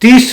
30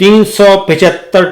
375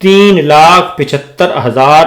3,75,000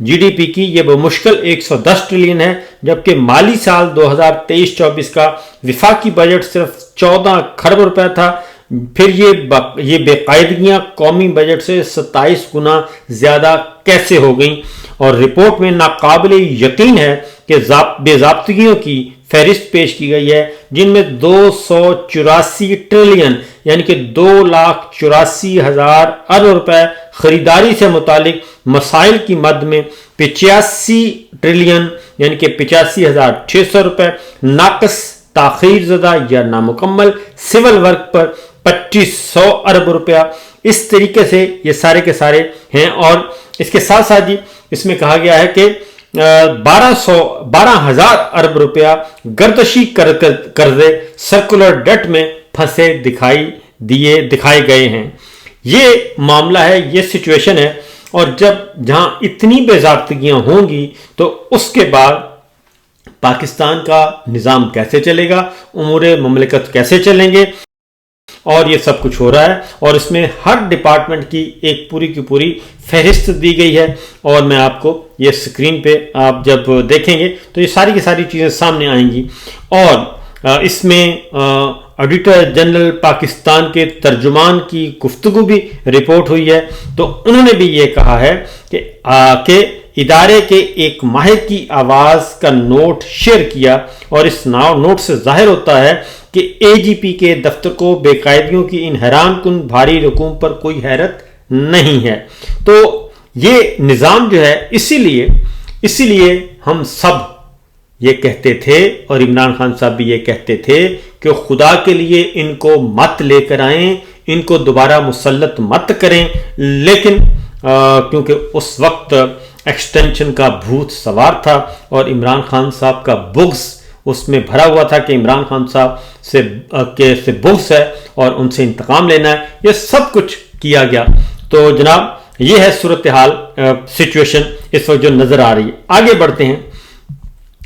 G D P کی یہ بمشکل 110 ٹریلین ہے، جبکہ مالی سال 2023-24 کا وفاقی بجٹ صرف 14 کھرب روپے تھا۔ پھر یہ بے قاعدگیاں قومی بجٹ سے 27 گنا زیادہ کیسے ہو گئیں؟ اور رپورٹ میں ناقابل یقین ہے کہ بے ضابطگیوں کی فہرست پیش کی گئی ہے، جن میں 284 ٹریلین یعنی کہ 2,84,000 ارب روپے خریداری سے متعلق مسائل کی مد میں 85 ٹریلین یعنی کہ 85,600 روپے ناقص، تاخیر زدہ یا نامکمل سول ورک پر 2,500 ارب روپیہ۔ اس طریقے سے یہ سارے کے سارے ہیں، اور اس کے ساتھ ساتھ جی اس میں کہا گیا ہے کہ 12,000 ارب روپیہ گردشی قرضے سرکولر ڈیٹ میں پھنسے دکھائے گئے ہیں۔ یہ معاملہ ہے، یہ سچویشن ہے، اور جہاں اتنی بے ضابطگیاں ہوں گی تو اس کے بعد پاکستان کا نظام کیسے چلے گا، امور مملکت کیسے چلیں گے، اور یہ سب کچھ ہو رہا ہے۔ اور اس میں ہر ڈپارٹمنٹ کی ایک پوری کی پوری فہرست دی گئی ہے، اور میں آپ کو یہ سکرین پہ آپ جب دیکھیں گے تو یہ ساری کی ساری چیزیں سامنے آئیں گی۔ اور اس میں آڈیٹر جنرل پاکستان کے ترجمان کی گفتگو بھی رپورٹ ہوئی ہے، تو انہوں نے بھی یہ کہا ہے کہ ادارے کے ایک ماہر کی آواز کا نوٹ شیئر کیا، اور اس نوٹ سے ظاہر ہوتا ہے کہ اے جی پی کے دفتر کو بے قاعدگیوں کی ان حیران کن بھاری رقوم پر کوئی حیرت نہیں ہے۔ تو یہ نظام جو ہے اسی لیے ہم سب یہ کہتے تھے، اور عمران خان صاحب بھی یہ کہتے تھے کہ خدا کے لیے ان کو مت لے کر آئیں، ان کو دوبارہ مسلط مت کریں، لیکن کیونکہ اس وقت ایکسٹینشن کا بھوت سوار تھا، اور عمران خان صاحب کا بغض اس میں بھرا ہوا تھا کہ عمران خان صاحب سے بغض ہے اور ان سے انتقام لینا ہے، یہ سب کچھ کیا گیا۔ تو جناب یہ ہے صورتحال، سچویشن اس وقت جو نظر آ رہی ہے۔ آگے بڑھتے ہیں۔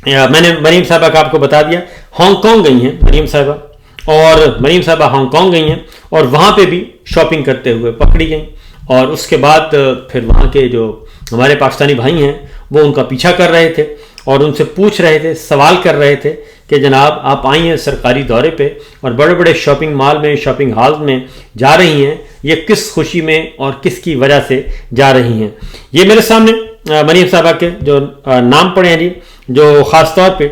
میں نے مریم صاحبہ کا آپ کو بتا دیا، ہانگ کانگ گئی ہیں مریم صاحبہ، اور مریم صاحبہ ہانگ کانگ گئی ہیں، اور وہاں پہ بھی شاپنگ کرتے ہوئے پکڑی گئیں، اور اس کے بعد پھر وہاں کے جو ہمارے پاکستانی بھائی ہیں وہ ان کا پیچھا کر رہے تھے، اور ان سے پوچھ رہے تھے، سوال کر رہے تھے کہ جناب آپ آئی ہیں سرکاری دورے پہ اور بڑے بڑے شاپنگ مال میں، شاپنگ ہال میں جا رہی ہیں، یہ کس خوشی میں اور کس کی وجہ سے جا رہی ہیں؟ یہ میرے سامنے مریم صاحبہ کے جو نام پڑے ہیں جی، جو خاص طور پہ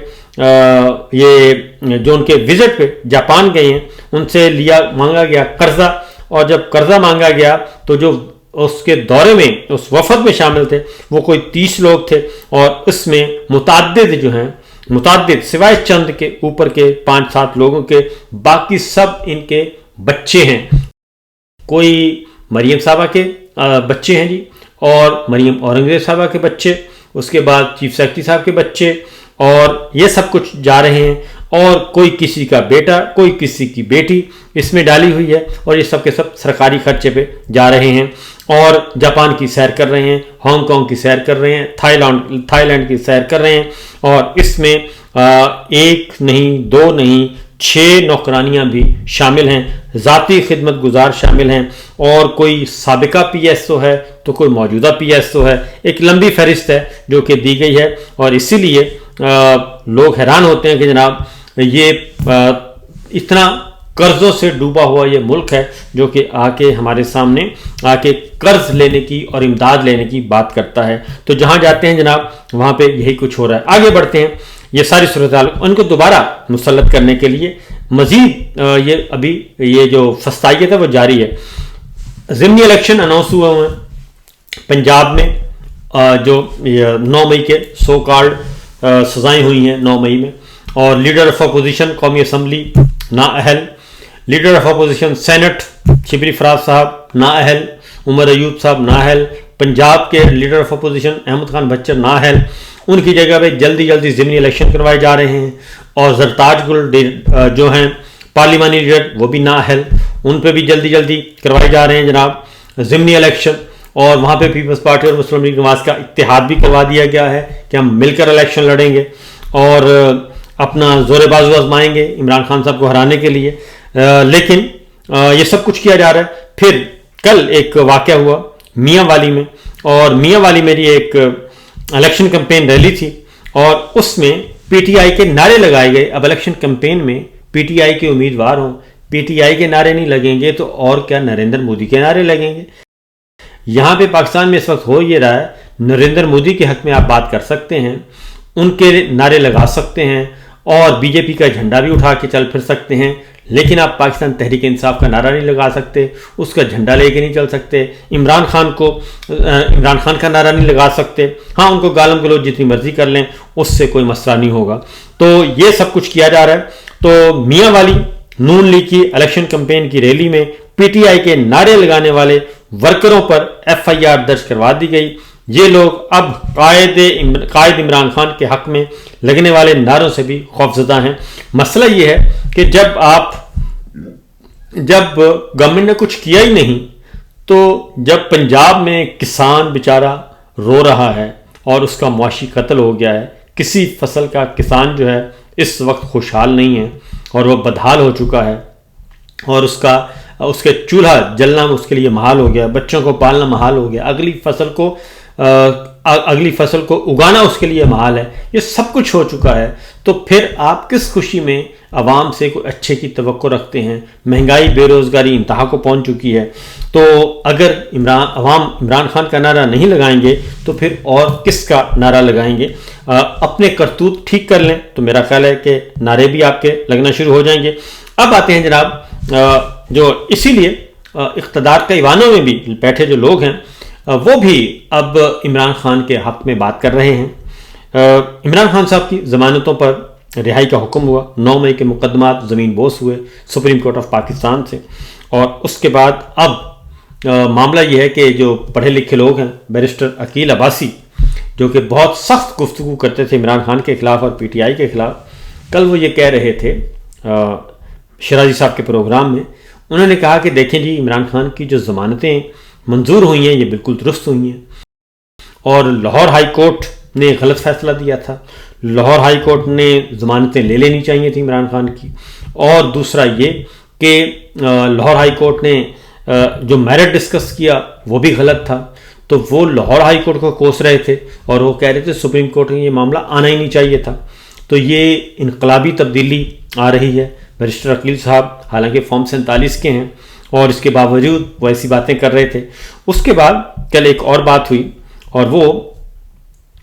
یہ جو ان کے وزٹ پہ جاپان گئے ہیں، ان سے مانگا گیا قرضہ، اور جب قرضہ مانگا گیا تو جو اس کے دورے میں اس وفد میں شامل تھے وہ کوئی 30 لوگ تھے، اور اس میں متعدد سوائے چند کے اوپر کے 5-7 لوگوں کے باقی سب ان کے بچے ہیں۔ کوئی مریم صاحبہ کے بچے ہیں جی، اور مریم اورنگزیب صاحبہ کے بچے، اس کے بعد چیف سیکرٹری صاحب کے بچے، اور یہ سب کچھ جا رہے ہیں، اور کوئی کسی کا بیٹا، کوئی کسی کی بیٹی اس میں ڈالی ہوئی ہے، اور یہ سب کے سب سرکاری خرچے پہ جا رہے ہیں، اور جاپان کی سیر کر رہے ہیں، ہانگ کانگ کی سیر کر رہے ہیں، تھائی لینڈ کی سیر کر رہے ہیں، اور اس میں 1 نہیں 2 نہیں 6 نوکرانیاں بھی شامل ہیں، ذاتی خدمت گزار شامل ہیں، اور کوئی سابقہ پی ایس او ہے تو کوئی موجودہ پی ایس او ہے، ایک لمبی فہرست ہے جو کہ دی گئی ہے۔ اور اسی لیے لوگ حیران ہوتے ہیں کہ جناب یہ اتنا قرضوں سے ڈوبا ہوا یہ ملک ہے جو کہ آ کے ہمارے سامنے آ کے قرض لینے کی اور امداد لینے کی بات کرتا ہے۔ تو جہاں جاتے ہیں جناب وہاں پہ یہی کچھ ہو رہا ہے۔ آگے بڑھتے ہیں۔ یہ ساری صورتحال ان کو دوبارہ مسلط کرنے کے لیے مزید یہ جو فسطائیت ہے وہ جاری ہے۔ ضمنی الیکشن اناؤنس ہوئے ہیں پنجاب میں، جو 9 مئی کے سو کالڈ سزائیں ہوئی ہیں 9 مئی میں، اور لیڈر آف اپوزیشن قومی اسمبلی نااہل، leader of opposition senate Shibli Faraz صاحب نااہل، عمر ایوب صاحب نااہل، پنجاب کے leader of opposition Ahmad Khan Bhachar نااہل، ان کی جگہ پہ جلدی ضمنی الیکشن کروائے جا رہے ہیں، اور زرتاج گل جو ہیں پارلیمانی لیڈر وہ بھی نااہل، ان پہ بھی جلدی کروائے جا رہے ہیں جناب ضمنی الیکشن، اور وہاں پہ پیپلز پارٹی اور مسلم لیگ نواز کا اتحاد بھی کروا دیا گیا ہے کہ ہم مل کر الیکشن لڑیں گے اور اپنا زور بازو آزمائیں گے عمران خان صاحب کو ہرانے کے لیے، لیکن یہ سب کچھ کیا جا رہا ہے۔ پھر کل ایک واقعہ ہوا میاں والی میں، اور میاں والی میں ایک الیکشن کمپین ریلی تھی اور اس میں پی ٹی آئی کے نعرے لگائے گئے. اب الیکشن کمپین میں پی ٹی آئی کے امیدوار ہوں, پی ٹی آئی کے نعرے نہیں لگیں گے تو اور کیا نریندر مودی کے نعرے لگیں گے. یہاں پہ پاکستان میں اس وقت ہو یہ رہا ہے, نریندر مودی کے حق میں آپ بات کر سکتے ہیں, ان کے نعرے لگا سکتے ہیں اور بی جے پی کا جھنڈا بھی اٹھا کے چل پھر سکتے ہیں, لیکن آپ پاکستان تحریک انصاف کا نعرہ نہیں لگا سکتے, اس کا جھنڈا لے کے نہیں چل سکتے, عمران خان کا نعرہ نہیں لگا سکتے. ہاں, ان کو گالم گلوچ جتنی مرضی کر لیں, اس سے کوئی مسئلہ نہیں ہوگا. تو یہ سب کچھ کیا جا رہا ہے. تو میاں والی نون لیگ کی الیکشن کمپین کی ریلی میں پی ٹی آئی کے نعرے لگانے والے ورکروں پر ایف آئی آر درج کروا دی گئی. یہ لوگ اب قائد عمران خان کے حق میں لگنے والے نعروں سے بھی خوفزدہ ہیں. مسئلہ یہ ہے کہ جب گورنمنٹ نے کچھ کیا ہی نہیں, تو جب پنجاب میں کسان بیچارہ رو رہا ہے اور اس کا معاشی قتل ہو گیا ہے, کسی فصل کا کسان جو ہے اس وقت خوشحال نہیں ہے اور وہ بدحال ہو چکا ہے, اور اس کے چولہا جلنا اس کے لیے محال ہو گیا, بچوں کو پالنا محال ہو گیا, اگلی فصل کو اگانا اس کے لیے محال ہے, یہ سب کچھ ہو چکا ہے. تو پھر آپ کس خوشی میں عوام سے کوئی اچھے کی توقع رکھتے ہیں؟ مہنگائی بے روزگاری انتہا کو پہنچ چکی ہے. تو اگر عوام عمران خان کا نعرہ نہیں لگائیں گے تو پھر اور کس کا نعرہ لگائیں گے؟ اپنے کرتوت ٹھیک کر لیں تو میرا خیال ہے کہ نعرے بھی آپ کے لگنا شروع ہو جائیں گے. اب آتے ہیں جناب جو اسی لیے اقتدار کے ایوانوں میں بھی بیٹھے جو لوگ ہیں وہ بھی اب عمران خان کے حق میں بات کر رہے ہیں. عمران خان صاحب کی ضمانتوں پر رہائی کا حکم ہوا, 9 مئی کے مقدمات زمین بوس ہوئے سپریم کورٹ آف پاکستان سے, اور اس کے بعد اب معاملہ یہ ہے کہ جو پڑھے لکھے لوگ ہیں, بیرسٹر عقیل عباسی جو کہ بہت سخت گفتگو کرتے تھے عمران خان کے خلاف اور پی ٹی آئی کے خلاف, کل وہ یہ کہہ رہے تھے شیرازی صاحب کے پروگرام میں. انہوں نے کہا کہ دیکھیں جی, عمران خان کی جو ضمانتیں منظور ہوئی ہیں یہ بالکل درست ہوئی ہیں, اور لاہور ہائی کورٹ نے غلط فیصلہ دیا تھا. لاہور ہائی کورٹ نے ضمانتیں لے لینی چاہیے تھی عمران خان کی. اور دوسرا یہ کہ لاہور ہائی کورٹ نے جو میرٹ ڈسکس کیا وہ بھی غلط تھا, تو وہ لاہور ہائی کورٹ کو کوس رہے تھے اور وہ کہہ رہے تھے سپریم کورٹ میں یہ معاملہ آنا ہی نہیں چاہیے تھا. تو یہ انقلابی تبدیلی آ رہی ہے. بیرسٹر عقیل صاحب حالانکہ فارم 47 کے ہیں اور اس کے باوجود وہ ایسی باتیں کر رہے تھے. اس کے بعد کل ایک اور بات ہوئی, اور وہ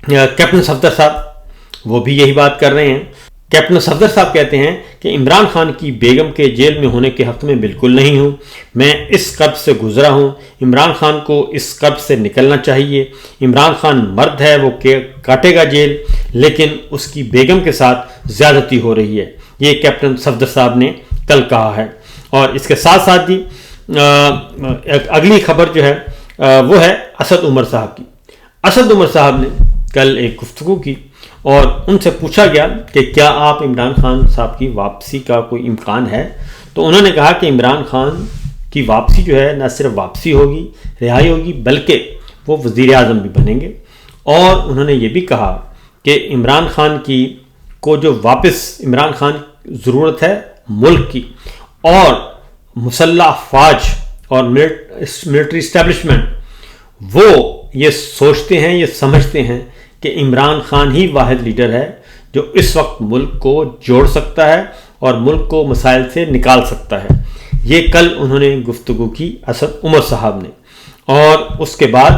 کیپٹن صفدر صاحب وہ بھی یہی بات کر رہے ہیں. کیپٹن صفدر صاحب کہتے ہیں کہ عمران خان کی بیگم کے جیل میں ہونے کے حق میں بالکل نہیں ہوں, میں اس قرب سے گزرا ہوں, عمران خان کو اس قرب سے نکلنا چاہیے. عمران خان مرد ہے, وہ کاٹے گا جیل, لیکن اس کی بیگم کے ساتھ زیادتی ہو رہی ہے. یہ کیپٹن صفدر صاحب نے کل کہا ہے. اور اس کے ساتھ ساتھ جی اگلی خبر جو ہے وہ ہے اسد عمر صاحب کی. اسد عمر صاحب نے کل ایک گفتگو کی اور ان سے پوچھا گیا کہ کیا آپ عمران خان صاحب کی واپسی کا کوئی امکان ہے؟ تو انہوں نے کہا کہ عمران خان کی واپسی جو ہے نہ صرف واپسی ہوگی, رہائی ہوگی, بلکہ وہ وزیر اعظم بھی بنیں گے. اور انہوں نے یہ بھی کہا کہ عمران خان کو جو واپس عمران خان ضرورت ہے ملک کی, اور مسلح افواج اور ملٹری اسٹیبلشمنٹ وہ یہ سوچتے ہیں, یہ سمجھتے ہیں کہ عمران خان ہی واحد لیڈر ہے جو اس وقت ملک کو جوڑ سکتا ہے اور ملک کو مسائل سے نکال سکتا ہے. یہ کل انہوں نے گفتگو کی اسد عمر صاحب نے. اور اس کے بعد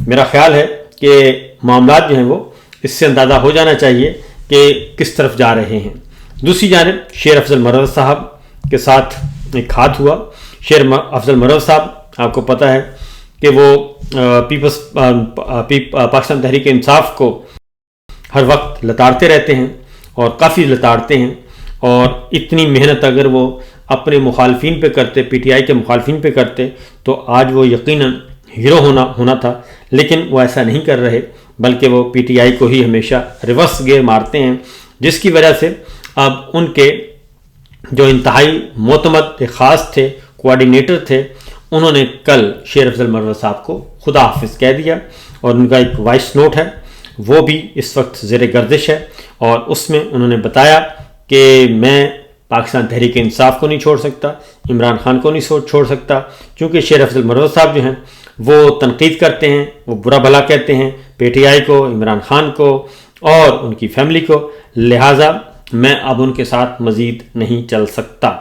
میرا خیال ہے کہ معاملات جو ہیں وہ اس سے اندازہ ہو جانا چاہیے کہ کس طرف جا رہے ہیں. دوسری جانب شیر افضل مروت صاحب کے ساتھ ایک ہاتھ ہوا. شیر افضل مروت صاحب آپ کو پتہ ہے کہ وہ پاکستان تحریک انصاف کو ہر وقت لتاڑتے رہتے ہیں اور کافی لتاڑتے ہیں, اور اتنی محنت اگر وہ اپنے مخالفین پہ کرتے, پی ٹی آئی کے مخالفین پہ کرتے, تو آج وہ یقیناً ہیرو ہونا تھا. لیکن وہ ایسا نہیں کر رہے, بلکہ وہ پی ٹی آئی کو ہی ہمیشہ ریورس گیئر مارتے ہیں, جس کی وجہ سے اب ان کے جو انتہائی معتمد خاص تھے, کوآرڈینیٹر تھے, انہوں نے کل شیر افضل مروت صاحب کو خدا حافظ کہہ دیا. اور ان کا ایک وائس نوٹ ہے وہ بھی اس وقت زیر گردش ہے, اور اس میں انہوں نے بتایا کہ میں پاکستان تحریک انصاف کو نہیں چھوڑ سکتا, عمران خان کو نہیں چھوڑ سکتا, کیونکہ شیر افضل مروت صاحب جو ہیں وہ تنقید کرتے ہیں، وہ برا بھلا کہتے ہیں پی ٹی آئی کو، عمران خان کو اور ان کی فیملی کو، لہٰذا میں اب ان کے ساتھ مزید نہیں چل سکتا۔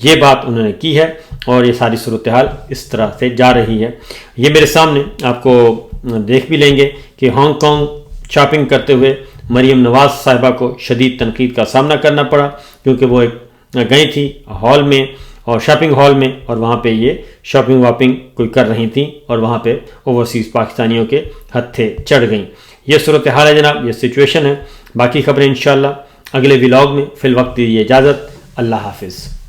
یہ بات انہوں نے کی ہے اور یہ ساری صورتحال اس طرح سے جا رہی ہے۔ یہ میرے سامنے آپ کو دیکھ بھی لیں گے کہ ہانگ کانگ شاپنگ کرتے ہوئے مریم نواز صاحبہ کو شدید تنقید کا سامنا کرنا پڑا، کیونکہ وہ گئی تھی ہال میں اور شاپنگ ہال میں، اور وہاں پہ یہ شاپنگ واپنگ کوئی کر رہی تھیں اور وہاں پہ اوورسیز پاکستانیوں کے ہتھے چڑھ گئیں۔ یہ صورتحال ہے جناب، یہ سچویشن ہے۔ باقی خبریں انشاءاللہ اگلے ولاگ میں، فی الوقت دیجیے اجازت، اللہ حافظ۔